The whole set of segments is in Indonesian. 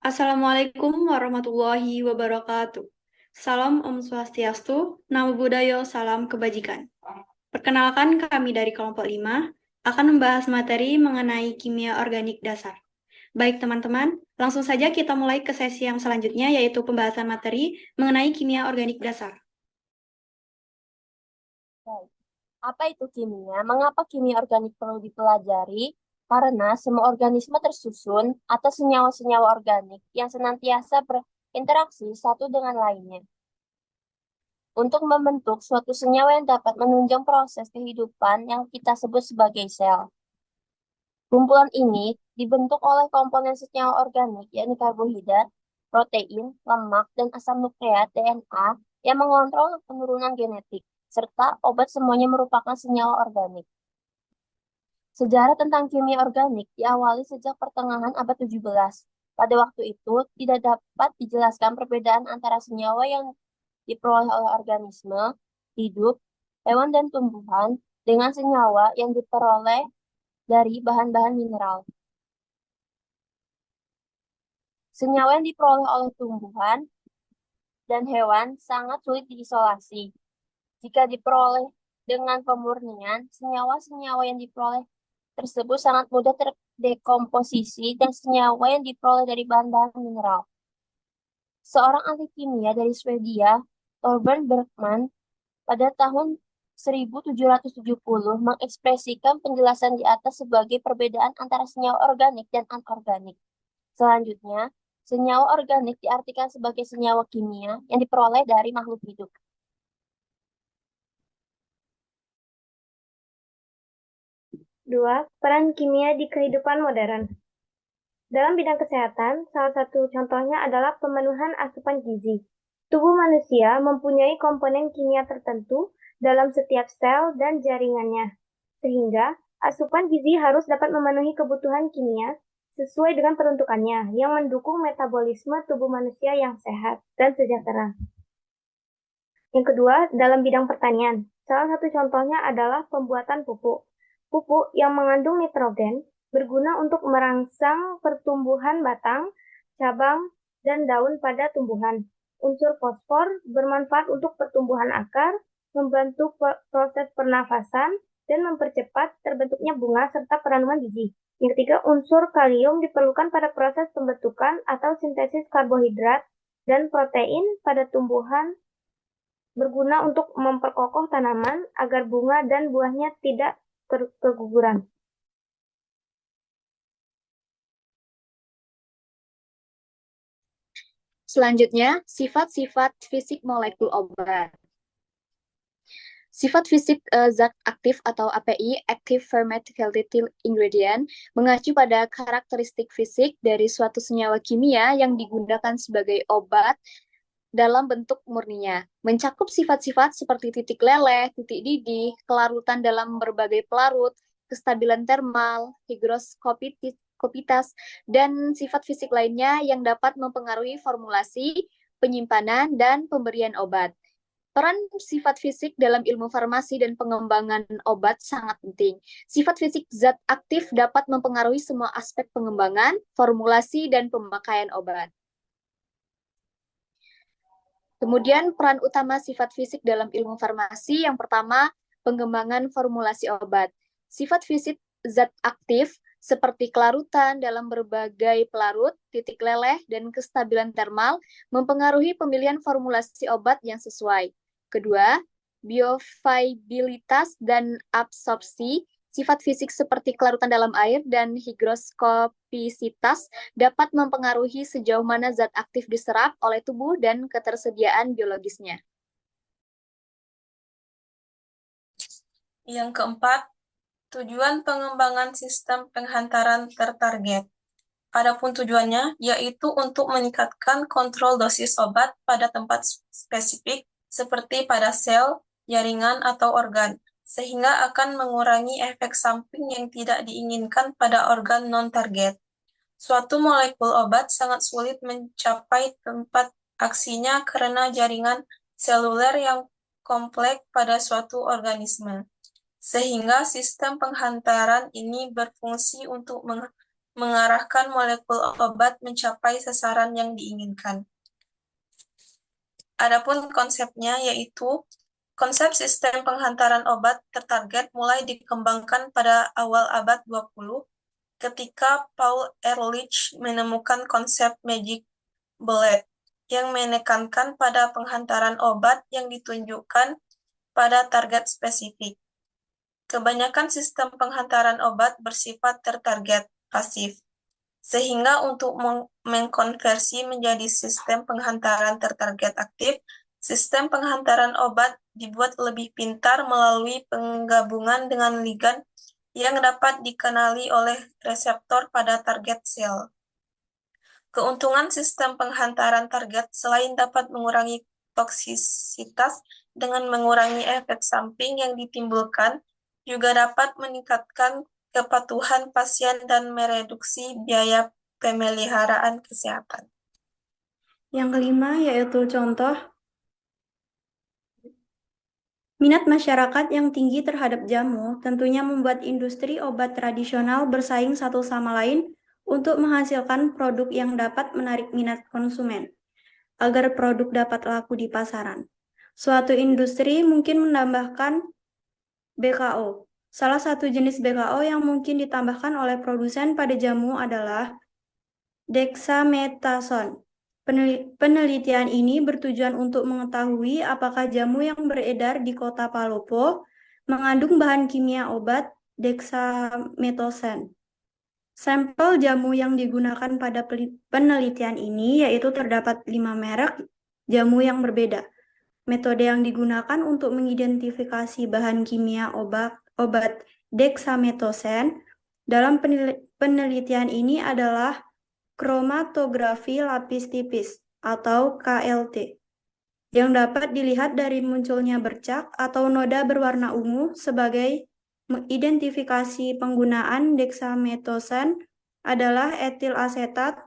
Assalamualaikum warahmatullahi wabarakatuh. Salam Om Swastiastu, Namo Buddhaya, salam kebajikan. Perkenalkan kami dari kelompok 5 akan membahas materi mengenai kimia organik dasar. Baik teman-teman, langsung saja kita mulai ke sesi yang selanjutnya yaitu pembahasan materi mengenai kimia organik dasar. Baik. Apa itu kimia? Mengapa kimia organik perlu dipelajari? Karena semua organisme tersusun atas senyawa-senyawa organik yang senantiasa berinteraksi satu dengan lainnya untuk membentuk suatu senyawa yang dapat menunjang proses kehidupan yang kita sebut sebagai sel. Kumpulan ini dibentuk oleh komponen senyawa organik, yakni karbohidrat, protein, lemak, dan asam nukleat DNA yang mengontrol penurunan genetik, serta obat semuanya merupakan senyawa organik. Sejarah tentang kimia organik diawali sejak pertengahan abad 17. Pada waktu itu, tidak dapat dijelaskan perbedaan antara senyawa yang diperoleh oleh organisme, hidup, hewan, dan tumbuhan dengan senyawa yang diperoleh dari bahan-bahan mineral. Senyawa yang diperoleh oleh tumbuhan dan hewan sangat sulit diisolasi. Jika diperoleh dengan pemurnian, senyawa-senyawa yang diperoleh tersebut sangat mudah terdekomposisi dan senyawa yang diperoleh dari bahan-bahan mineral. Seorang ahli kimia dari Swedia, Torbjörn Bergman, pada tahun 1770 mengekspresikan penjelasan di atas sebagai perbedaan antara senyawa organik dan anorganik. Selanjutnya, senyawa organik diartikan sebagai senyawa kimia yang diperoleh dari makhluk hidup. Dua, peran kimia di kehidupan modern. Dalam bidang kesehatan, salah satu contohnya adalah pemenuhan asupan gizi. Tubuh manusia mempunyai komponen kimia tertentu dalam setiap sel dan jaringannya, sehingga asupan gizi harus dapat memenuhi kebutuhan kimia sesuai dengan peruntukannya yang mendukung metabolisme tubuh manusia yang sehat dan sejahtera. Yang kedua, dalam bidang pertanian. Salah satu contohnya adalah pembuatan pupuk. Pupuk yang mengandung nitrogen berguna untuk merangsang pertumbuhan batang, cabang, dan daun pada tumbuhan. Unsur fosfor bermanfaat untuk pertumbuhan akar, membantu proses pernafasan, dan mempercepat terbentuknya bunga serta peranungan biji. Yang ketiga, unsur kalium diperlukan pada proses pembentukan atau sintesis karbohidrat dan protein pada tumbuhan, berguna untuk memperkokoh tanaman agar bunga dan buahnya tidak keguguran. Selanjutnya, sifat-sifat fisik molekul obat. Sifat fisik zat aktif atau API, Active Pharmaceutical Ingredient, mengacu pada karakteristik fisik dari suatu senyawa kimia yang digunakan sebagai obat dalam bentuk murninya. Mencakup sifat-sifat seperti titik leleh, titik didih, kelarutan dalam berbagai pelarut, kestabilan termal, higroskopitas, dan sifat fisik lainnya yang dapat mempengaruhi formulasi, penyimpanan, dan pemberian obat. Peran sifat fisik dalam ilmu farmasi dan pengembangan obat sangat penting. Sifat fisik zat aktif dapat mempengaruhi semua aspek pengembangan, formulasi, dan pemakaian obat. Kemudian peran utama sifat fisik dalam ilmu farmasi, yang pertama, pengembangan formulasi obat. Sifat fisik zat aktif seperti kelarutan dalam berbagai pelarut, titik leleh, dan kestabilan termal mempengaruhi pemilihan formulasi obat yang sesuai. Kedua, bioavailabilitas dan absorpsi. Sifat fisik seperti kelarutan dalam air dan higroskopisitas dapat mempengaruhi sejauh mana zat aktif diserap oleh tubuh dan ketersediaan biologisnya. Yang keempat, tujuan pengembangan sistem penghantaran tertarget. Adapun tujuannya yaitu untuk meningkatkan kontrol dosis obat pada tempat spesifik seperti pada sel, jaringan, atau organ, sehingga akan mengurangi efek samping yang tidak diinginkan pada organ non-target. Suatu molekul obat sangat sulit mencapai tempat aksinya karena jaringan seluler yang kompleks pada suatu organisme, sehingga sistem penghantaran ini berfungsi untuk mengarahkan molekul obat mencapai sasaran yang diinginkan. Adapun konsepnya yaitu konsep sistem penghantaran obat tertarget mulai dikembangkan pada awal abad 20 ketika Paul Ehrlich menemukan konsep magic bullet yang menekankan pada penghantaran obat yang ditunjukkan pada target spesifik. Kebanyakan sistem penghantaran obat bersifat tertarget pasif, sehingga untuk mengkonversi menjadi sistem penghantaran tertarget aktif, sistem penghantaran obat dibuat lebih pintar melalui penggabungan dengan ligan yang dapat dikenali oleh reseptor pada target sel. Keuntungan sistem penghantaran target selain dapat mengurangi toksisitas dengan mengurangi efek samping yang ditimbulkan, juga dapat meningkatkan kepatuhan pasien dan mereduksi biaya pemeliharaan kesehatan. Yang kelima yaitu contoh minat masyarakat yang tinggi terhadap jamu tentunya membuat industri obat tradisional bersaing satu sama lain untuk menghasilkan produk yang dapat menarik minat konsumen, agar produk dapat laku di pasaran. Suatu industri mungkin menambahkan BKO. Salah satu jenis BKO yang mungkin ditambahkan oleh produsen pada jamu adalah dexamethasone. Penelitian ini bertujuan untuk mengetahui apakah jamu yang beredar di kota Palopo mengandung bahan kimia obat dexamethasone. Sampel jamu yang digunakan pada penelitian ini yaitu terdapat 5 merek jamu yang berbeda. Metode yang digunakan untuk mengidentifikasi bahan kimia obat dexamethasone dalam penelitian ini adalah kromatografi lapis tipis atau KLT, yang dapat dilihat dari munculnya bercak atau noda berwarna ungu sebagai identifikasi. Penggunaan dexamethasone adalah etil asetat.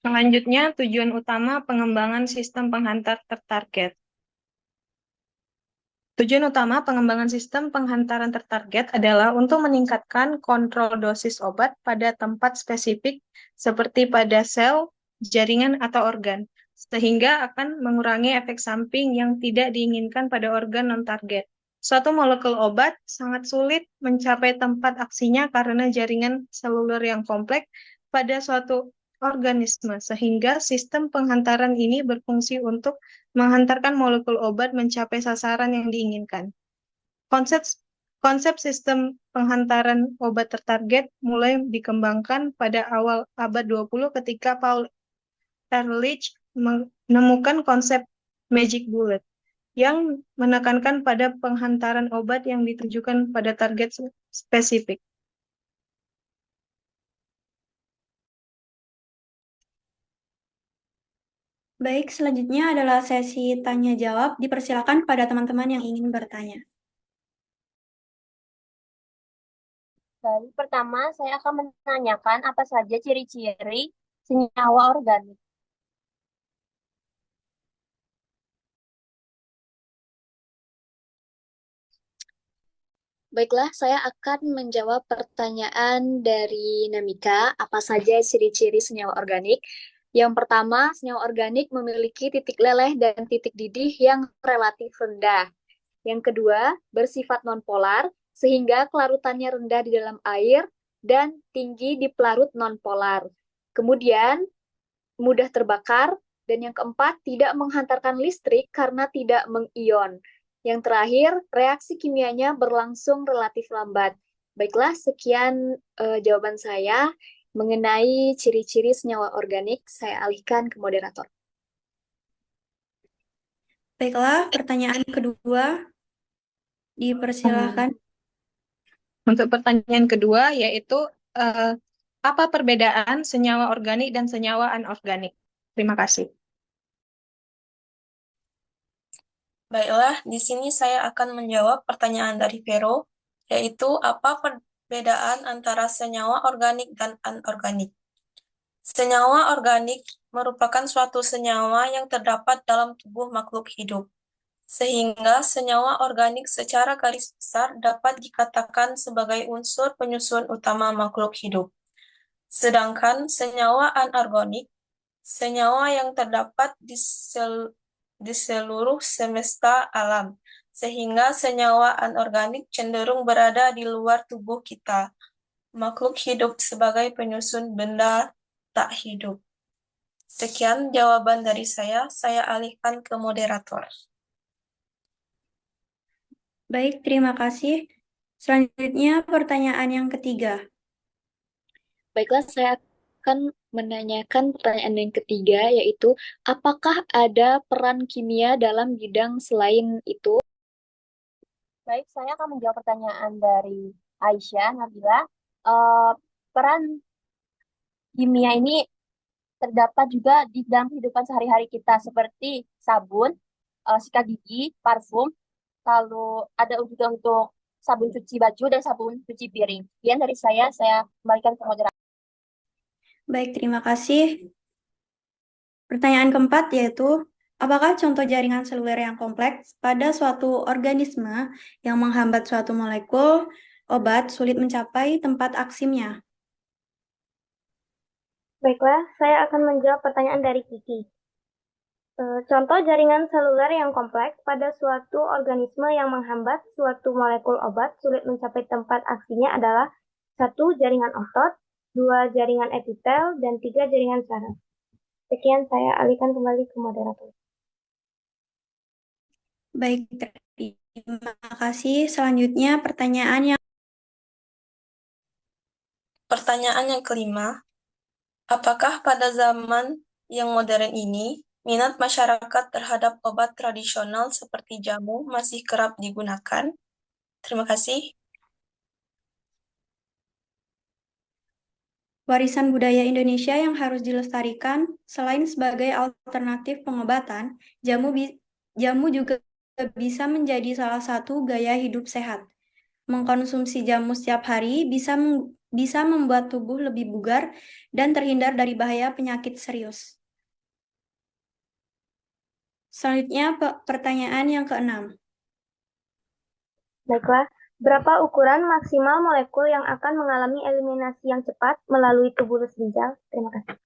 Selanjutnya, tujuan utama pengembangan sistem penghantar tertarget. Tujuan utama pengembangan sistem penghantaran tertarget adalah untuk meningkatkan kontrol dosis obat pada tempat spesifik seperti pada sel, jaringan, atau organ, sehingga akan mengurangi efek samping yang tidak diinginkan pada organ non-target. Suatu molekul obat sangat sulit mencapai tempat aksinya karena jaringan seluler yang kompleks pada suatu organisme, sehingga sistem penghantaran ini berfungsi untuk menghantarkan molekul obat mencapai sasaran yang diinginkan. Konsep sistem penghantaran obat tertarget mulai dikembangkan pada awal abad 20 ketika Paul Ehrlich menemukan konsep magic bullet yang menekankan pada penghantaran obat yang ditujukan pada target spesifik. Baik, selanjutnya adalah sesi tanya jawab. Dipersilakan pada teman-teman yang ingin bertanya. Baik, pertama saya akan menanyakan apa saja ciri-ciri senyawa organik. Baiklah, saya akan menjawab pertanyaan dari Namika, apa saja ciri-ciri senyawa organik. Yang pertama, senyawa organik memiliki titik leleh dan titik didih yang relatif rendah. Yang kedua, bersifat nonpolar, sehingga kelarutannya rendah di dalam air dan tinggi di pelarut nonpolar. Kemudian, mudah terbakar, dan yang keempat, tidak menghantarkan listrik karena tidak mengion. Yang terakhir, reaksi kimianya berlangsung relatif lambat. Baiklah, sekian jawaban saya mengenai ciri-ciri senyawa organik. Saya alihkan ke moderator. Baiklah, pertanyaan kedua dipersilakan. Untuk pertanyaan kedua yaitu apa perbedaan senyawa organik dan senyawa anorganik? Terima kasih. Baiklah, di sini saya akan menjawab pertanyaan dari Vero, yaitu apa perbedaan antara senyawa organik dan anorganik. Senyawa organik merupakan suatu senyawa yang terdapat dalam tubuh makhluk hidup. sehingga senyawa organik secara garis besar dapat dikatakan sebagai unsur penyusun utama makhluk hidup. Sedangkan senyawa anorganik, senyawa yang terdapat di seluruh semesta alam, sehingga senyawa anorganik cenderung berada di luar tubuh kita, makhluk hidup sebagai penyusun benda tak hidup. Sekian jawaban dari saya alihkan ke moderator. Baik, terima kasih. Selanjutnya pertanyaan yang ketiga. Baiklah, saya akan menanyakan pertanyaan yang ketiga, yaitu apakah ada peran kimia dalam bidang selain itu? Baik, saya akan menjawab pertanyaan dari Aisyah Nabila. Eh, peran kimia ini terdapat juga di dalam kehidupan sehari-hari kita seperti sabun, sikat gigi, parfum, lalu ada juga untuk sabun cuci baju dan sabun cuci piring. Sekian dari saya kembalikan ke moderator. Baik, terima kasih. Pertanyaan keempat yaitu, apakah contoh jaringan seluler yang kompleks pada suatu organisme yang menghambat suatu molekul obat sulit mencapai tempat aksimnya? Baiklah, saya akan menjawab pertanyaan dari Kiki. Contoh jaringan seluler yang kompleks pada suatu organisme yang menghambat suatu molekul obat sulit mencapai tempat aksinya adalah 1. Jaringan otot, 2. Jaringan epitel, dan 3. Jaringan saraf. Sekian, saya alihkan kembali ke moderator. Baik, terima kasih. Selanjutnya pertanyaan yang kelima, apakah pada zaman yang modern ini, minat masyarakat terhadap obat tradisional seperti jamu masih kerap digunakan? Terima kasih. warisan budaya Indonesia yang harus dilestarikan, selain sebagai alternatif pengobatan, jamu juga bisa menjadi salah satu gaya hidup sehat. Mengkonsumsi jamu setiap hari bisa membuat tubuh lebih bugar dan terhindar dari bahaya penyakit serius. Selanjutnya, pertanyaan yang keenam. Baiklah, berapa ukuran maksimal molekul yang akan mengalami eliminasi yang cepat melalui tubulus ginjal? Terima kasih.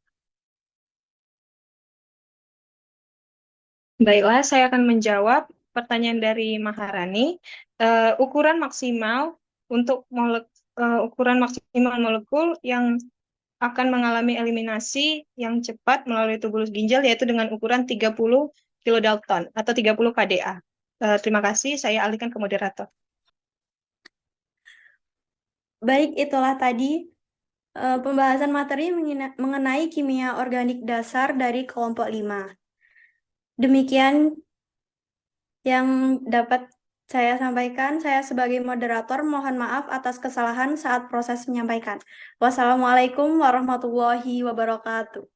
Baiklah, saya akan menjawab pertanyaan dari Maharani. Ukuran maksimal untuk ukuran maksimal molekul yang akan mengalami eliminasi yang cepat melalui tubulus ginjal yaitu dengan ukuran 30 kilodalton atau 30 kDa. Terima kasih, saya alihkan ke moderator. Baik, itulah tadi pembahasan materi mengenai kimia organik dasar dari kelompok 5. Demikian yang dapat saya sampaikan. Saya sebagai moderator mohon maaf atas kesalahan saat proses menyampaikan. Wassalamualaikum warahmatullahi wabarakatuh.